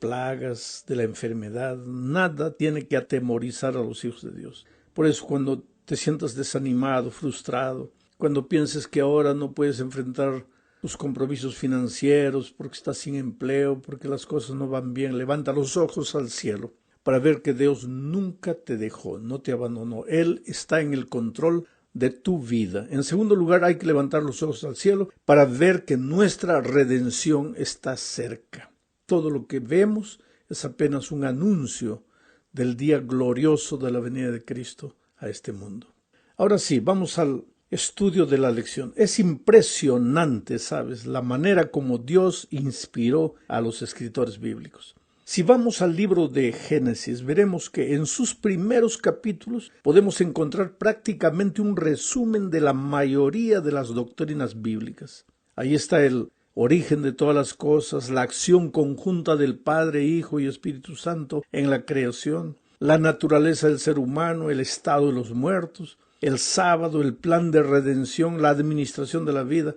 plagas, de la enfermedad. Nada tiene que atemorizar a los hijos de Dios. Por eso cuando te sientas desanimado, frustrado, cuando pienses que ahora no puedes enfrentar tus compromisos financieros porque estás sin empleo, porque las cosas no van bien, levanta los ojos al cielo para ver que Dios nunca te dejó, no te abandonó. Él está en el control de tu vida. En segundo lugar, hay que levantar los ojos al cielo para ver que nuestra redención está cerca. Todo lo que vemos es apenas un anuncio del día glorioso de la venida de Cristo a este mundo. Ahora sí, vamos al estudio de la lección. Es impresionante, ¿sabes?, la manera como Dios inspiró a los escritores bíblicos. Si vamos al libro de Génesis, veremos que en sus primeros capítulos podemos encontrar prácticamente un resumen de la mayoría de las doctrinas bíblicas. Ahí está el origen de todas las cosas, la acción conjunta del Padre, Hijo y Espíritu Santo en la creación, la naturaleza del ser humano, el estado de los muertos, el sábado, el plan de redención, la administración de la vida,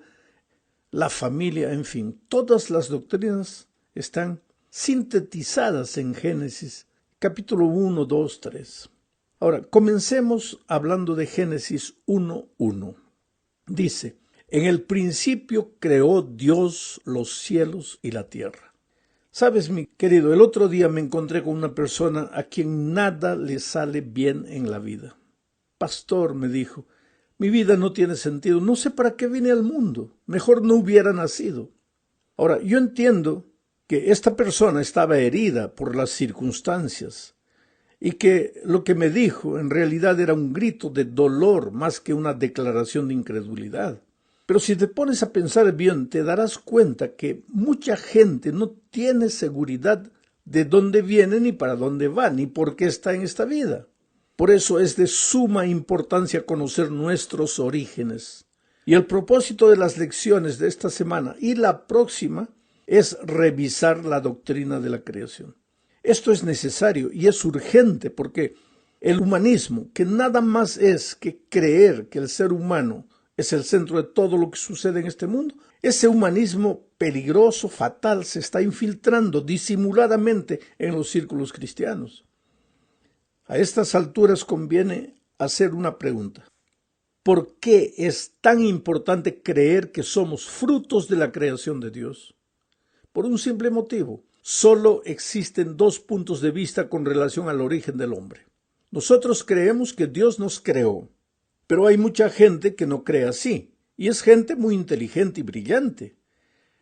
la familia, en fin, todas las doctrinas están sintetizadas en Génesis, capítulo 1, 2, 3. Ahora, comencemos hablando de Génesis 1:1. Dice, en el principio creó Dios los cielos y la tierra. Sabes, mi querido, el otro día me encontré con una persona a quien nada le sale bien en la vida. Pastor, me dijo, mi vida no tiene sentido, no sé para qué vine al mundo, mejor no hubiera nacido. Ahora, yo entiendo que esta persona estaba herida por las circunstancias y que lo que me dijo en realidad era un grito de dolor más que una declaración de incredulidad. Pero si te pones a pensar bien, te darás cuenta que mucha gente no tiene seguridad de dónde viene, ni para dónde va, ni por qué está en esta vida. Por eso es de suma importancia conocer nuestros orígenes. Y el propósito de las lecciones de esta semana y la próxima es revisar la doctrina de la creación. Esto es necesario y es urgente porque el humanismo, que nada más es que creer que el ser humano es el centro de todo lo que sucede en este mundo, ese humanismo peligroso, fatal, se está infiltrando disimuladamente en los círculos cristianos. A estas alturas conviene hacer una pregunta. ¿Por qué es tan importante creer que somos frutos de la creación de Dios? Por un simple motivo. Solo existen dos puntos de vista con relación al origen del hombre. Nosotros creemos que Dios nos creó, pero hay mucha gente que no cree así, y es gente muy inteligente y brillante.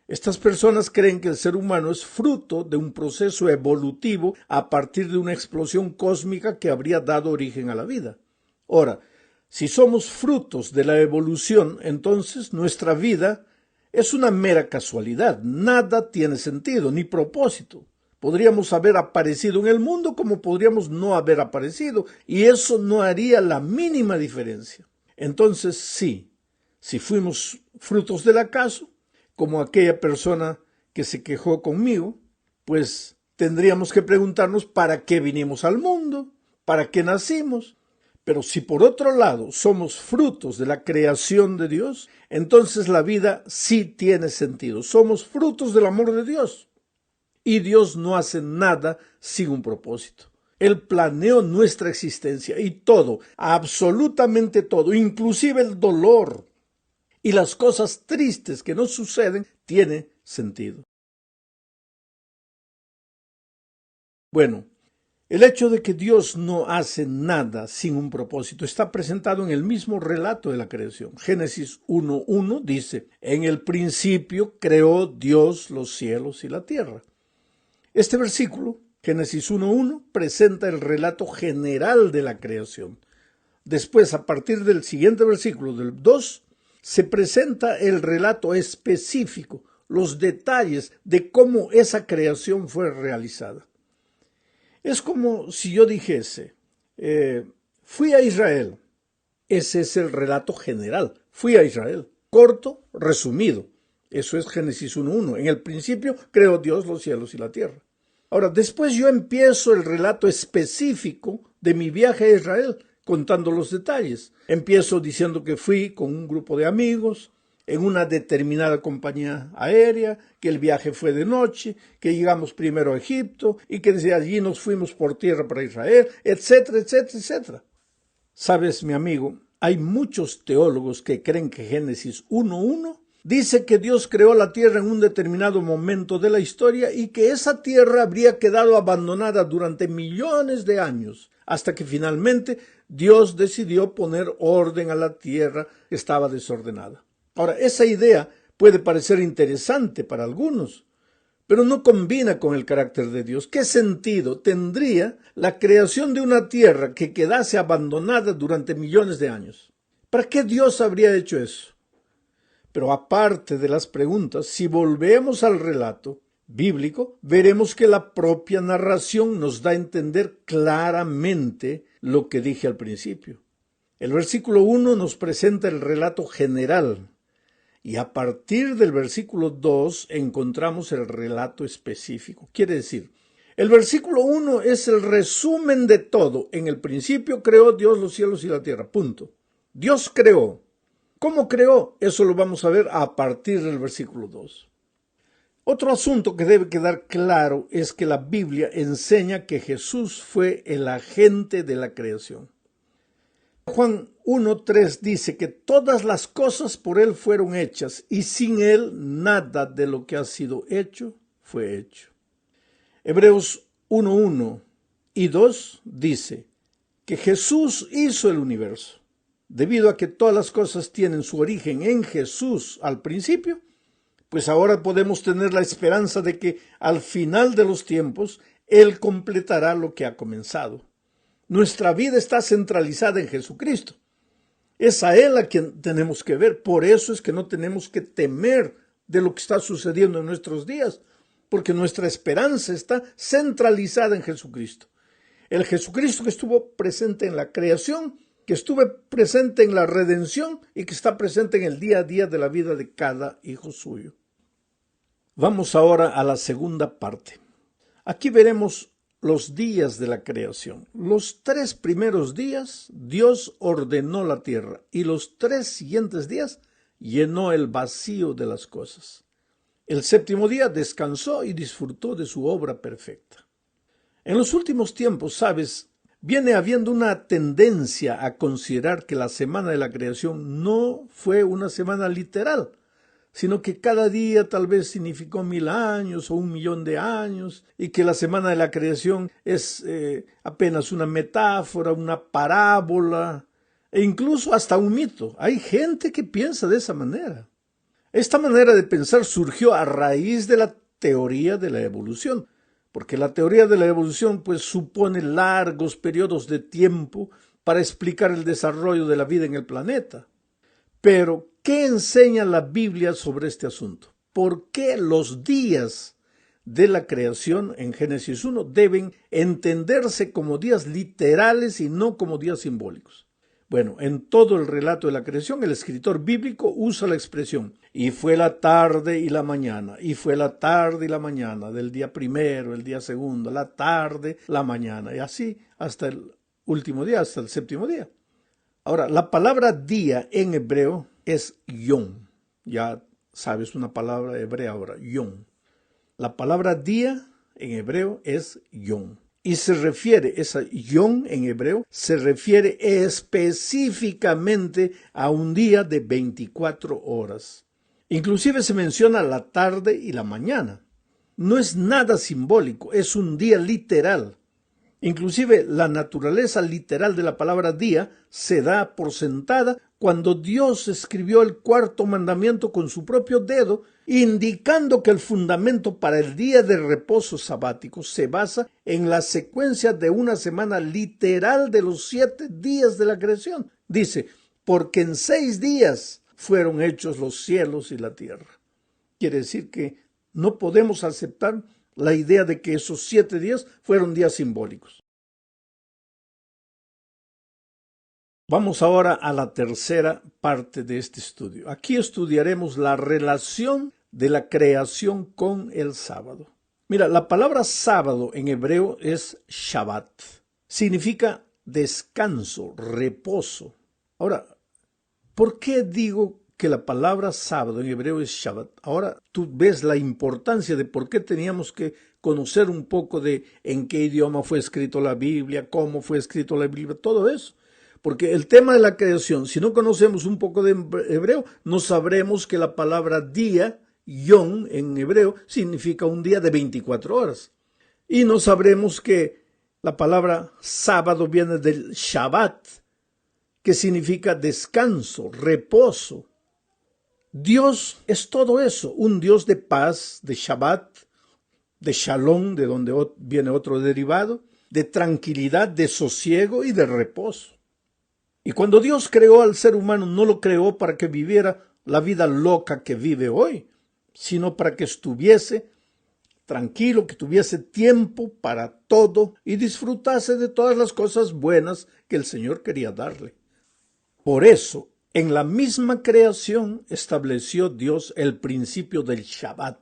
Estas personas creen que el ser humano es fruto de un proceso evolutivo a partir de una explosión cósmica que habría dado origen a la vida. Ahora, si somos frutos de la evolución, entonces nuestra vida es una mera casualidad, nada tiene sentido ni propósito. Podríamos haber aparecido en el mundo como podríamos no haber aparecido, y eso no haría la mínima diferencia. Entonces sí, si fuimos frutos del acaso, como aquella persona que se quejó conmigo, pues tendríamos que preguntarnos para qué vinimos al mundo, para qué nacimos. Pero si por otro lado somos frutos de la creación de Dios, entonces la vida sí tiene sentido. Somos frutos del amor de Dios. Y Dios no hace nada sin un propósito. Él planeó nuestra existencia y todo, absolutamente todo, inclusive el dolor y las cosas tristes que nos suceden, tiene sentido. Bueno, el hecho de que Dios no hace nada sin un propósito está presentado en el mismo relato de la creación. Génesis 1:1 dice, en el principio creó Dios los cielos y la tierra. Este versículo, Génesis 1:1, presenta el relato general de la creación. Después, a partir del siguiente versículo, del 2, se presenta el relato específico, los detalles de cómo esa creación fue realizada. Es como si yo dijese, fui a Israel. Ese es el relato general. Fui a Israel. Corto, resumido. Eso es Génesis 1:1. En el principio creó Dios los cielos y la tierra. Ahora, después yo empiezo el relato específico de mi viaje a Israel, contando los detalles. Empiezo diciendo que fui con un grupo de amigos en una determinada compañía aérea, que el viaje fue de noche, que llegamos primero a Egipto y que desde allí nos fuimos por tierra para Israel, etcétera, etcétera, etcétera. Sabes, mi amigo, hay muchos teólogos que creen que Génesis 1:1 dice que Dios creó la tierra en un determinado momento de la historia y que esa tierra habría quedado abandonada durante millones de años, hasta que finalmente Dios decidió poner orden a la tierra que estaba desordenada. Ahora, esa idea puede parecer interesante para algunos, pero no combina con el carácter de Dios. ¿Qué sentido tendría la creación de una tierra que quedase abandonada durante millones de años? ¿Para qué Dios habría hecho eso? Pero aparte de las preguntas, si volvemos al relato bíblico, veremos que la propia narración nos da a entender claramente lo que dije al principio. El versículo 1 nos presenta el relato general, y a partir del versículo 2 encontramos el relato específico. Quiere decir, el versículo 1 es el resumen de todo. En el principio creó Dios los cielos y la tierra. Punto. Dios creó. ¿Cómo creó? Eso lo vamos a ver a partir del versículo 2. Otro asunto que debe quedar claro es que la Biblia enseña que Jesús fue el agente de la creación. Juan 1:3 dice que todas las cosas por Él fueron hechas y sin Él nada de lo que ha sido hecho fue hecho. Hebreos 1:1 y 2 dice que Jesús hizo el universo. Debido a que todas las cosas tienen su origen en Jesús al principio, pues ahora podemos tener la esperanza de que al final de los tiempos Él completará lo que ha comenzado. Nuestra vida está centralizada en Jesucristo. Es a Él a quien tenemos que ver. Por eso es que no tenemos que temer de lo que está sucediendo en nuestros días, porque nuestra esperanza está centralizada en Jesucristo. El Jesucristo que estuvo presente en la creación, que estuvo presente en la redención y que está presente en el día a día de la vida de cada hijo suyo. Vamos ahora a la segunda parte. Aquí veremos los días de la creación. Los 3 primeros días Dios ordenó la tierra y los 3 siguientes días llenó el vacío de las cosas. El 7º día descansó y disfrutó de su obra perfecta. En los últimos tiempos, ¿sabes? Viene habiendo una tendencia a considerar que la semana de la creación no fue una semana literal, sino que cada día tal vez significó 1000 años o 1.000.000 de años, y que la semana de la creación es apenas una metáfora, una parábola, e incluso hasta un mito. Hay gente que piensa de esa manera. Esta manera de pensar surgió a raíz de la teoría de la evolución, porque la teoría de la evolución pues supone largos periodos de tiempo para explicar el desarrollo de la vida en el planeta. Pero, ¿qué enseña la Biblia sobre este asunto? ¿Por qué los días de la creación en Génesis 1 deben entenderse como días literales y no como días simbólicos? Bueno, en todo el relato de la creación, el escritor bíblico usa la expresión y fue la tarde y la mañana, y fue la tarde y la mañana, del día primero, el día segundo, la tarde, la mañana, y así hasta el último día, hasta el 7º día. Ahora, la palabra día en hebreo es yom. Ya sabes una palabra hebrea ahora, yom. La palabra día en hebreo es yom. Y se refiere, esa yom en hebreo, se refiere específicamente a un día de 24 horas. Inclusive se menciona la tarde y la mañana. No es nada simbólico, es un día literal. Inclusive la naturaleza literal de la palabra día se da por sentada cuando Dios escribió el 4º mandamiento con su propio dedo, indicando que el fundamento para el día de reposo sabático se basa en la secuencia de una semana literal de los 7 días de la creación. Dice, porque en 6 días fueron hechos los cielos y la tierra. Quiere decir que no podemos aceptar la idea de que esos 7 días fueron días simbólicos. Vamos ahora a la tercera parte de este estudio. Aquí estudiaremos la relación de la creación con el sábado. Mira, la palabra sábado en hebreo es Shabbat. Significa descanso, reposo. Ahora, ¿por qué digo que la palabra sábado en hebreo es Shabbat. Ahora tú ves la importancia de por qué teníamos que conocer un poco de en qué idioma fue escrito la Biblia, cómo fue escrito la Biblia, todo eso. Porque el tema de la creación, si no conocemos un poco de hebreo, no sabremos que la palabra día, yom en hebreo, significa un día de 24 horas. Y no sabremos que la palabra sábado viene del Shabbat, que significa descanso, reposo. Dios es todo eso, un Dios de paz, de Shabbat, de Shalom, de donde viene otro derivado, de tranquilidad, de sosiego y de reposo. Y cuando Dios creó al ser humano, no lo creó para que viviera la vida loca que vive hoy, sino para que estuviese tranquilo, que tuviese tiempo para todo y disfrutase de todas las cosas buenas que el Señor quería darle. Por eso, en la misma creación estableció Dios el principio del Shabbat,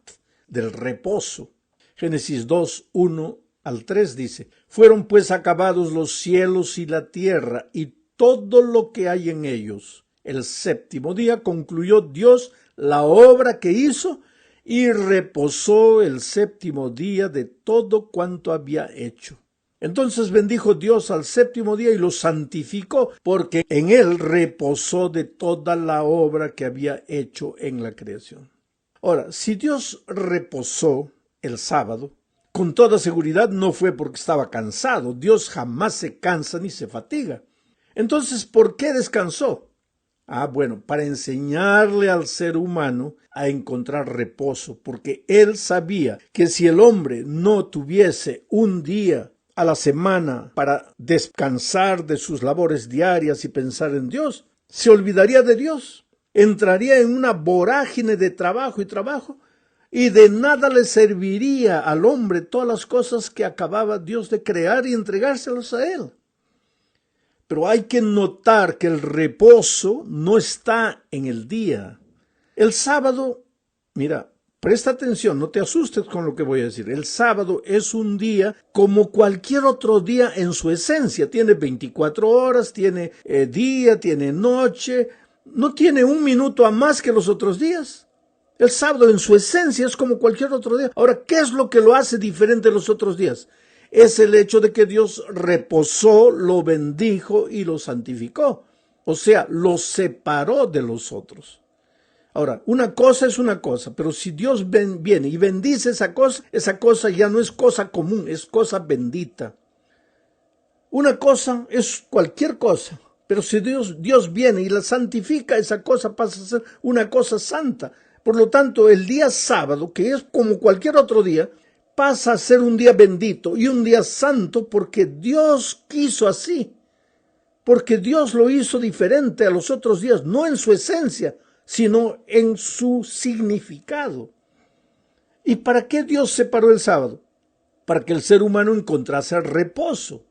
del reposo. Génesis 2, 1 al 3 dice: fueron pues acabados los cielos y la tierra y todo lo que hay en ellos. El séptimo día concluyó Dios la obra que hizo y reposó el séptimo día de todo cuanto había hecho. Entonces bendijo Dios al séptimo día y lo santificó, porque en él reposó de toda la obra que había hecho en la creación. Ahora, si Dios reposó el sábado, con toda seguridad no fue porque estaba cansado. Dios jamás se cansa ni se fatiga. Entonces, ¿por qué descansó? Bueno, para enseñarle al ser humano a encontrar reposo, porque él sabía que si el hombre no tuviese un día a la semana para descansar de sus labores diarias y pensar en Dios, se olvidaría de Dios, entraría en una vorágine de trabajo y de nada le serviría al hombre todas las cosas que acababa Dios de crear y entregárselas a él. Pero hay que notar que el reposo no está en el día. El sábado, mira, presta atención, no te asustes con lo que voy a decir. El sábado es un día como cualquier otro día en su esencia. Tiene 24 horas, tiene día, tiene noche, no tiene un minuto a más que los otros días. El sábado en su esencia es como cualquier otro día. Ahora, ¿qué es lo que lo hace diferente de los otros días? Es el hecho de que Dios reposó, lo bendijo y lo santificó. O sea, lo separó de los otros. Ahora, una cosa es una cosa, pero si Dios viene y bendice esa cosa ya no es cosa común, es cosa bendita. Una cosa es cualquier cosa, pero si Dios viene y la santifica, esa cosa pasa a ser una cosa santa. Por lo tanto, el día sábado, que es como cualquier otro día, pasa a ser un día bendito y un día santo porque Dios quiso así, porque Dios lo hizo diferente a los otros días, no en su esencia, sino en su significado. ¿Y para qué Dios separó el sábado? Para que el ser humano encontrase el reposo.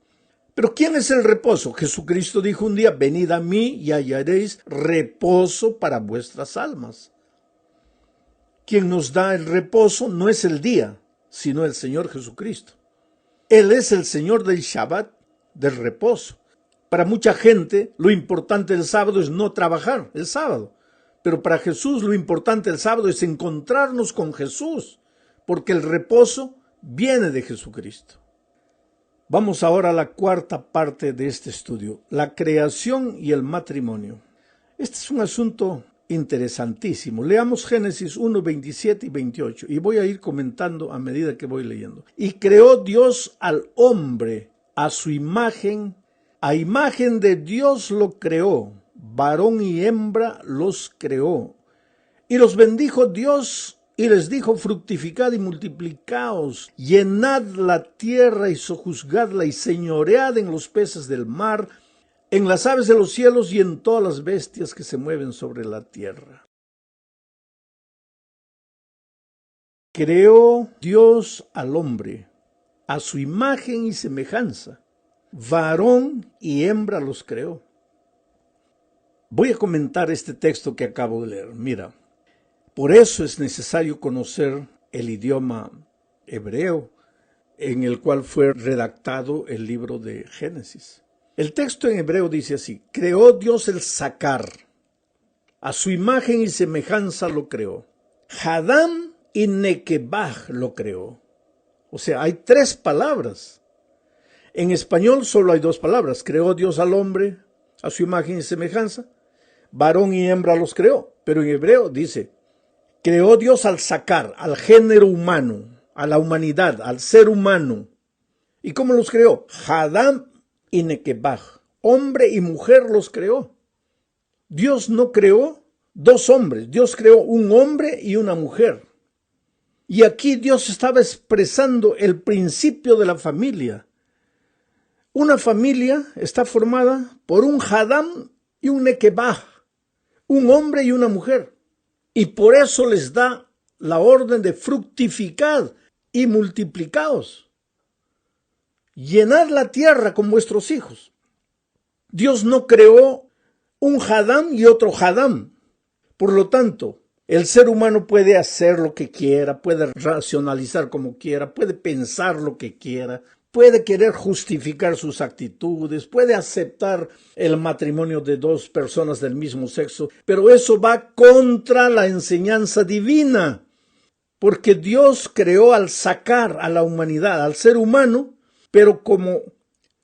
¿Pero quién es el reposo? Jesucristo dijo un día: venid a mí y hallaréis reposo para vuestras almas. Quien nos da el reposo no es el día, sino el Señor Jesucristo. Él es el Señor del Shabbat, del reposo. Para mucha gente, lo importante del sábado es no trabajar el sábado. Pero para Jesús, lo importante del sábado es encontrarnos con Jesús, porque el reposo viene de Jesucristo. Vamos ahora a la cuarta parte de este estudio, la creación y el matrimonio. Este es un asunto interesantísimo. Leamos Génesis 1, 27 y 28 y voy a ir comentando a medida que voy leyendo. Y creó Dios al hombre a su imagen, a imagen de Dios lo creó, varón y hembra los creó. Y los bendijo Dios y les dijo: fructificad y multiplicaos, llenad la tierra y sojuzgadla y señoread en los peces del mar, en las aves de los cielos y en todas las bestias que se mueven sobre la tierra. Creó Dios al hombre a su imagen y semejanza. Varón y hembra los creó. Voy a comentar este texto que acabo de leer. Mira, por eso es necesario conocer el idioma hebreo en el cual fue redactado el libro de Génesis. El texto en hebreo dice así: creó Dios el Sacar. A su imagen y semejanza lo creó. Hadam y Nekebah lo creó. O sea, hay 3 palabras. En español solo hay 2 palabras. Creó Dios al hombre a su imagen y semejanza. Varón y hembra los creó. Pero en hebreo dice, creó Dios al sacar, al género humano, a la humanidad, al ser humano. ¿Y cómo los creó? Hadam y Nekebah. Hombre y mujer los creó. Dios no creó 2 hombres. Dios creó un hombre y una mujer. Y aquí Dios estaba expresando el principio de la familia. Una familia está formada por un Hadam y un Nekebah, un hombre y una mujer. Y por eso les da la orden de fructificad y multiplicaos. Llenad la tierra con vuestros hijos. Dios no creó un Hadam y otro Hadam. Por lo tanto, el ser humano puede hacer lo que quiera, puede racionalizar como quiera, puede pensar lo que quiera, puede querer justificar sus actitudes, puede aceptar el matrimonio de 2 personas del mismo sexo, pero eso va contra la enseñanza divina, porque Dios creó al sacar a la humanidad, al ser humano, pero como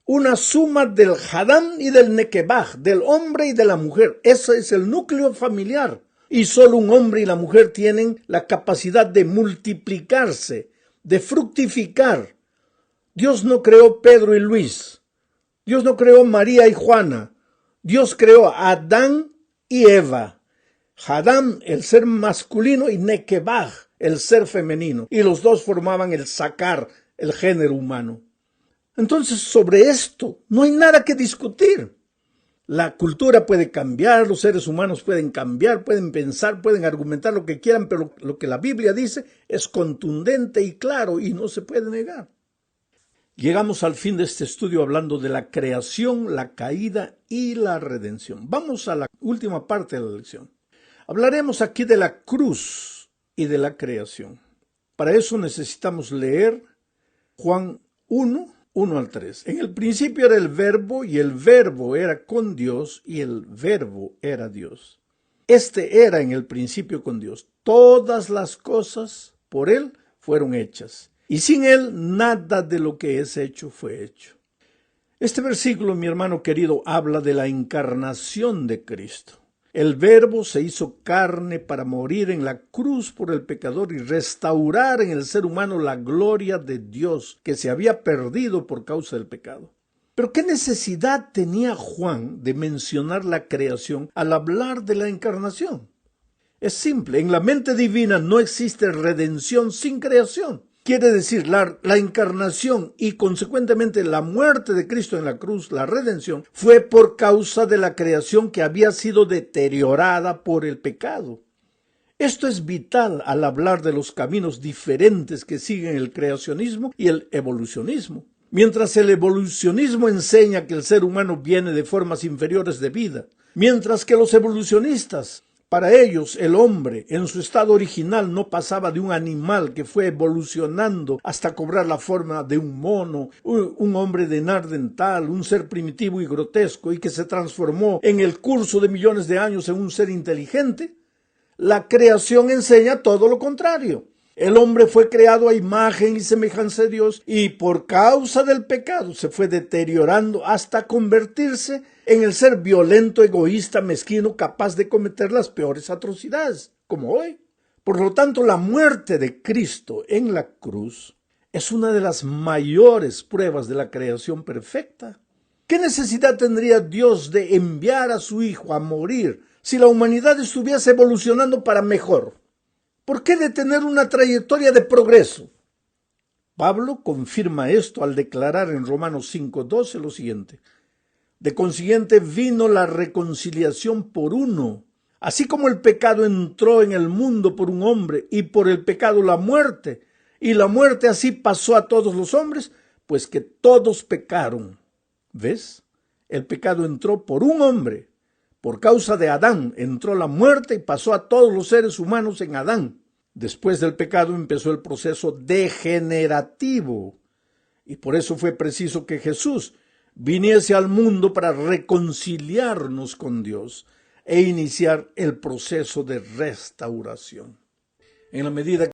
una suma del Hadam y del Nekebah, del hombre y de la mujer. Ese es el núcleo familiar. Y solo un hombre y la mujer tienen la capacidad de multiplicarse, de fructificar. Dios no creó Pedro y Luis. Dios no creó María y Juana. Dios creó a Adán y Eva. Hadam, el ser masculino, y Nekebah, el ser femenino. Y los 2 formaban el sacar, el género humano. Entonces, sobre esto no hay nada que discutir. La cultura puede cambiar, los seres humanos pueden cambiar, pueden pensar, pueden argumentar lo que quieran, pero lo que la Biblia dice es contundente y claro y no se puede negar. Llegamos al fin de este estudio hablando de la creación, la caída y la redención. Vamos a la última parte de la lección. Hablaremos aquí de la cruz y de la creación. Para eso necesitamos leer Juan 1 al 3. En el principio era el verbo, y el verbo era con Dios, y el verbo era Dios. Este era en el principio con Dios. Todas las cosas por él fueron hechas, y sin él nada de lo que es hecho fue hecho. Este versículo, mi hermano querido, habla de la encarnación de Cristo. El Verbo se hizo carne para morir en la cruz por el pecador y restaurar en el ser humano la gloria de Dios que se había perdido por causa del pecado. Pero ¿qué necesidad tenía Juan de mencionar la creación al hablar de la encarnación? Es simple, en la mente divina no existe redención sin creación. Quiere decir, la encarnación y consecuentemente la muerte de Cristo en la cruz, la redención, fue por causa de la creación que había sido deteriorada por el pecado. Esto es vital al hablar de los caminos diferentes que siguen el creacionismo y el evolucionismo. Mientras el evolucionismo enseña que el ser humano viene de formas inferiores de vida, mientras que los evolucionistas, para ellos, el hombre, en su estado original, no pasaba de un animal que fue evolucionando hasta cobrar la forma de un mono, un hombre de nardental, un ser primitivo y grotesco, y que se transformó en el curso de millones de años en un ser inteligente. La creación enseña todo lo contrario. El hombre fue creado a imagen y semejanza de Dios y por causa del pecado se fue deteriorando hasta convertirse en el ser violento, egoísta, mezquino, capaz de cometer las peores atrocidades, como hoy. Por lo tanto, la muerte de Cristo en la cruz es una de las mayores pruebas de la creación perfecta. ¿Qué necesidad tendría Dios de enviar a su Hijo a morir si la humanidad estuviese evolucionando para mejor? ¿Por qué detener una trayectoria de progreso? Pablo confirma esto al declarar en Romanos 5:12 lo siguiente: de consiguiente vino la reconciliación por uno, así como el pecado entró en el mundo por un hombre, y por el pecado la muerte, y la muerte así pasó a todos los hombres, pues que todos pecaron. ¿Ves? El pecado entró por un hombre. Por causa de Adán entró la muerte y pasó a todos los seres humanos en Adán. Después del pecado empezó el proceso degenerativo. Y por eso fue preciso que Jesús viniese al mundo para reconciliarnos con Dios. e iniciar el proceso de restauración. En la medida